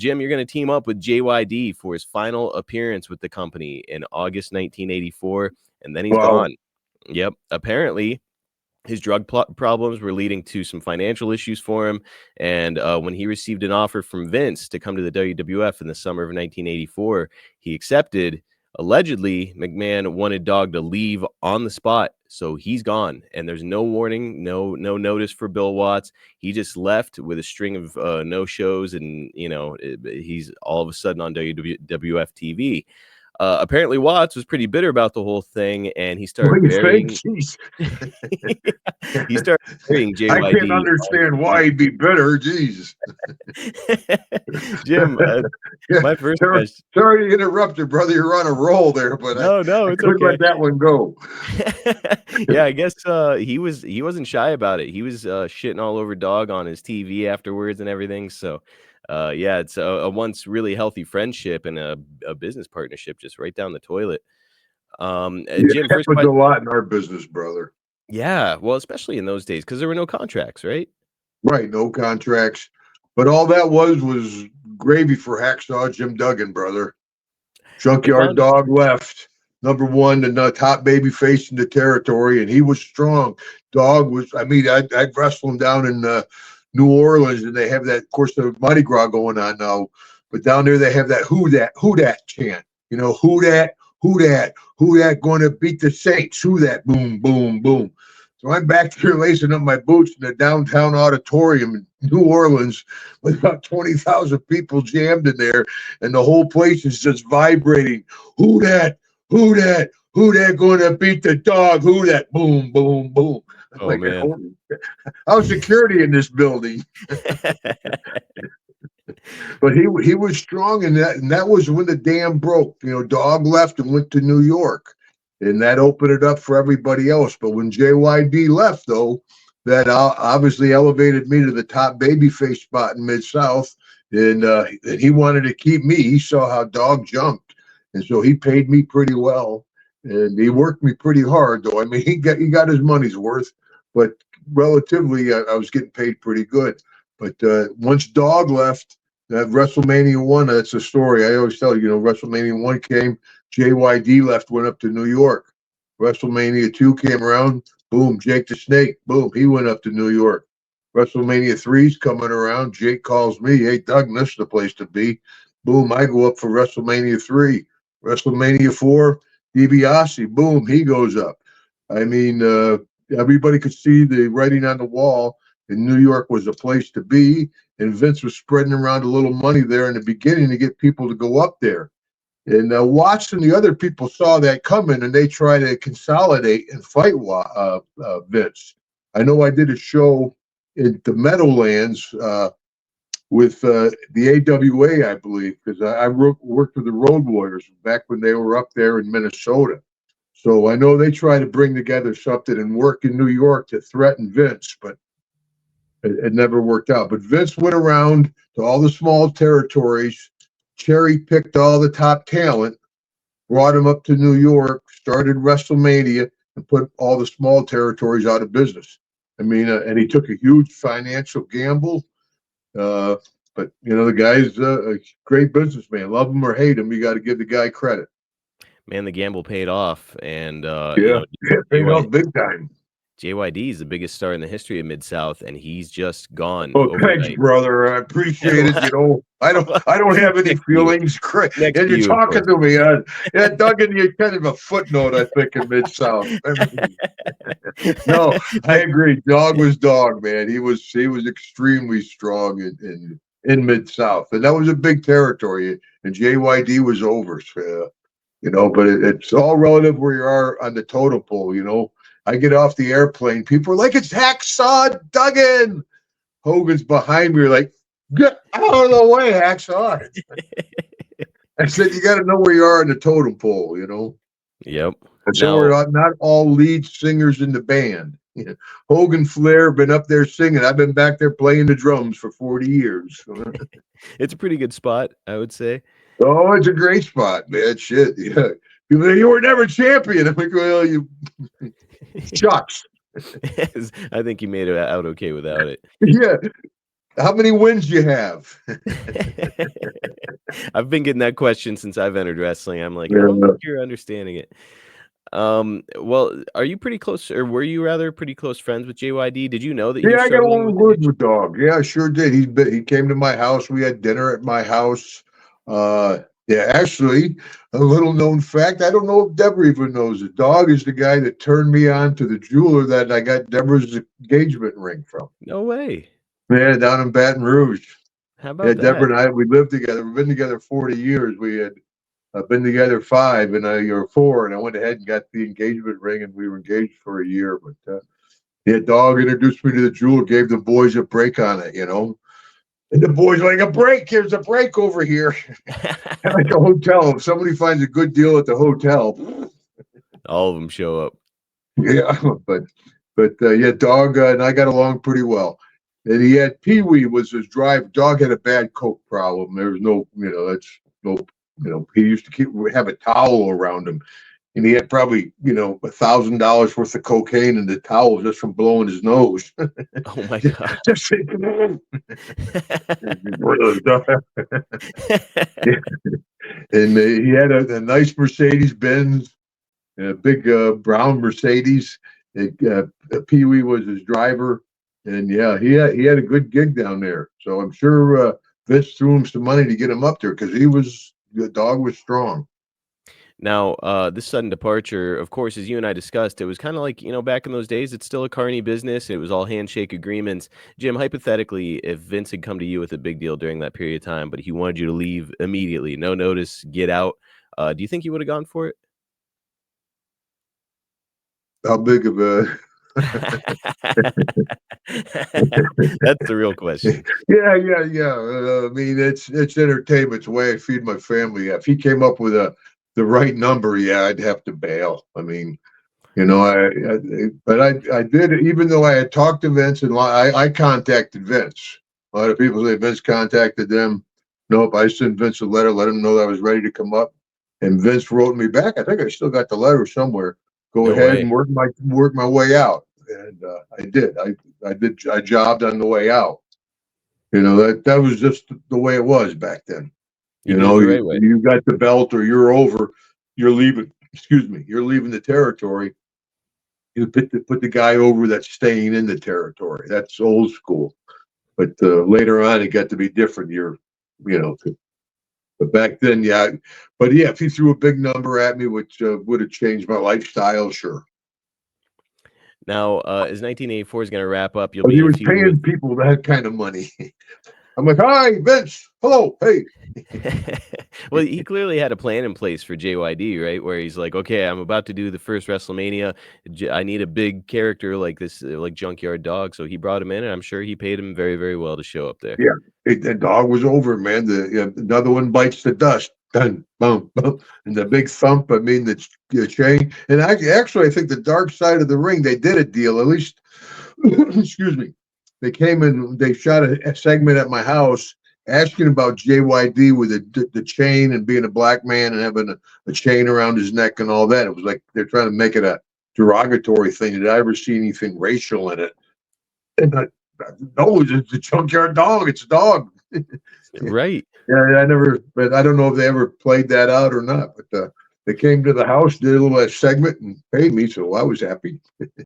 Jim, you're going to team up with JYD for his final appearance with the company in August 1984, and then he's gone. Yep. Apparently, his drug problems were leading to some financial issues for him. And when he received an offer from Vince to come to the WWF in the summer of 1984, he accepted. Allegedly, McMahon wanted Dog to leave on the spot. So he's gone. And there's no warning, no notice for Bill Watts. He just left with a string of no-shows. And, he's all of a sudden on WWF TV. Apparently Watts was pretty bitter about the whole thing, and he started burying. He started burying JYD. I can't understand why he'd be bitter. Jeez, Jim. My first question. Sorry to interrupt you, brother. You're on a roll there, but no, I it's couldn't okay. let that one go. Yeah, I guess he wasn't shy about it. He was shitting all over Dog on his TV afterwards and everything. So. It's a once really healthy friendship and a business partnership just right down the toilet. Jim, first happens a lot in our business, brother. Yeah, well, especially in those days because there were no contracts, right? Right, no contracts. But all that was gravy for Hacksaw Jim Duggan, brother. Junkyard Dog left. Number one, the top baby face in the territory, and he was strong. Dog was, I'd wrestle him down in New Orleans, and they have that, of course, the Mardi Gras going on now. But down there, they have that who dat chant. Who dat going to beat the Saints? Who that? Boom, boom, boom. So I'm back here lacing up my boots in the downtown auditorium in New Orleans with about 20,000 people jammed in there, and the whole place is just vibrating. Who dat? Who dat? Who that going to beat the Dog? Who that? Boom, boom, boom. Oh, man. How's security in this building? But he was strong, and that was when the dam broke. Dog left and went to New York, and that opened it up for everybody else. But when JYD left, though, that obviously elevated me to the top babyface spot in Mid-South, and he wanted to keep me. He saw how Dog jumped, and so he paid me pretty well, and he worked me pretty hard, though. He got his money's worth. But relatively, I was getting paid pretty good. But once Dog left, that WrestleMania 1, that's a story I always tell you. WrestleMania 1 came, JYD left, went up to New York. WrestleMania 2 came around, boom, Jake the Snake, boom, he went up to New York. WrestleMania 3's coming around, Jake calls me, hey, Doug, this is the place to be. Boom, I go up for WrestleMania 3. WrestleMania 4, DiBiase, boom, he goes up. Everybody could see the writing on the wall, and New York was a place to be, and Vince was spreading around a little money there in the beginning to get people to go up there. And Watts and the other people saw that coming, and they tried to consolidate and fight Vince. I know I did a show in the Meadowlands with the AWA, I believe, because I worked with the Road Warriors back when they were up there in Minnesota. So I know they try to bring together something and work in New York to threaten Vince, but it never worked out. But Vince went around to all the small territories, cherry-picked all the top talent, brought them up to New York, started WrestleMania, and put all the small territories out of business. And he took a huge financial gamble. But, the guy's a great businessman. Love him or hate him, you got to give the guy credit. Man, the gamble paid off, and paid off big time. JYD is the biggest star in the history of Mid-South, and he's just gone. Oh, thanks, brother. I appreciate it. I don't have any feelings. You're talking to me. Duggan, you're kind of a footnote, I think, in Mid-South. No, I agree. Dog was Dog, man. He was extremely strong in Mid-South, and that was a big territory. And JYD was over. But it's all relative where you are on the totem pole. I get off the airplane, people are like, it's Hacksaw Duggan. Hogan's behind me, like, get out of the way, Hacksaw. I said, you got to know where you are on the totem pole, Yep. And so we're not all lead singers in the band. Hogan, Flair been up there singing. I've been back there playing the drums for 40 years. It's a pretty good spot, I would say. Oh, it's a great spot, man. Shit, yeah. People say, you were never champion. I'm like, well, you shucks. I think you made it out okay without it. Yeah. How many wins you have? I've been getting that question since I've entered wrestling. I'm like, I Yeah. don't think you're understanding it. Well, are you pretty close, or were you rather pretty close friends with JYD? Did you know that he Yeah, was I got struggling along with good addiction? with Dog. Yeah, I sure did. He came to my house. We had dinner at my house. Yeah, actually, a little known fact. I don't know if Deborah even knows it. Dog is the guy that turned me on to the jeweler that I got Deborah's engagement ring from. No way. Yeah, down in Baton Rouge. How Yeah, about Deborah that? and I, we lived together. We've been together 40 years. We had been together 5 and or 4, and I went ahead and got the engagement ring, and we were engaged for a year. But yeah, Dog introduced me to the jeweler, gave the boys a break on it, And the boys like, a break. Here's a break over here. Like a hotel. If somebody finds a good deal at the hotel, All of them show up. yeah. But yeah, Dog and I got along pretty well. And he had Pee Wee was his drive. Dog had a bad coke problem. There was no, that's no, he used to have a towel around him, and he had probably $1,000 worth of cocaine in the towel just from blowing his nose. Oh my God. Just and he had a nice Mercedes Benz, a big brown Mercedes. Pee Wee was his driver, and yeah, he had a good gig down there. So I'm sure Vince threw him some money to get him up there because the Dog was strong. Now, this sudden departure, of course, as you and I discussed, it was kind of like, back in those days, it's still a carny business. It was all handshake agreements. Jim, hypothetically, if Vince had come to you with a big deal during that period of time, but he wanted you to leave immediately, no notice, get out, do you think you would have gone for it? How big of a That's the real question. yeah. I mean, it's entertainment. It's the way I feed my family. If he came up with the right number, yeah, I'd have to bail. I mean, but I did, even though I had talked to Vince, and I contacted Vince. A lot of people say Vince contacted them. Nope, I sent Vince a letter, let him know that I was ready to come up, and Vince wrote me back. I think I still got the letter somewhere. Go No ahead and way. work my way out, and I did. I jobbed on the way out. That was just the way it was back then. You did it the right way. You got the belt or you're over. You're leaving. Excuse me. You're leaving the territory. You put the guy over that's staying in the territory. That's old school. But later on, it got to be different. But back then, yeah. But yeah, if he threw a big number at me, which would have changed my lifestyle, sure. Now, as 1984 is going to wrap up, you'll But be he in a was feud with. paying people that kind of money. I'm like, hi, Vince. Hello. Hey. Well, he clearly had a plan in place for JYD, right? Where he's like, okay, I'm about to do the first WrestleMania. I need a big character like this, like Junkyard Dog. So he brought him in, and I'm sure he paid him very, very well to show up there. Yeah, the Dog was over, man. Another one bites the dust. Dun, boom, boom, and the big thump. I mean, the chain. And I think the dark side of the ring, they did a deal. At least, excuse me. They came in. They shot a segment at my house asking about JYD with the chain and being a black man and having a chain around his neck and all that. It was like they're trying to make it a derogatory thing. Did I ever see anything racial in it? And no, it's a Junkyard Dog. It's a dog. Right. Yeah, but I don't know if they ever played that out or not. But they came to the house, did a little segment, and paid me, so I was happy.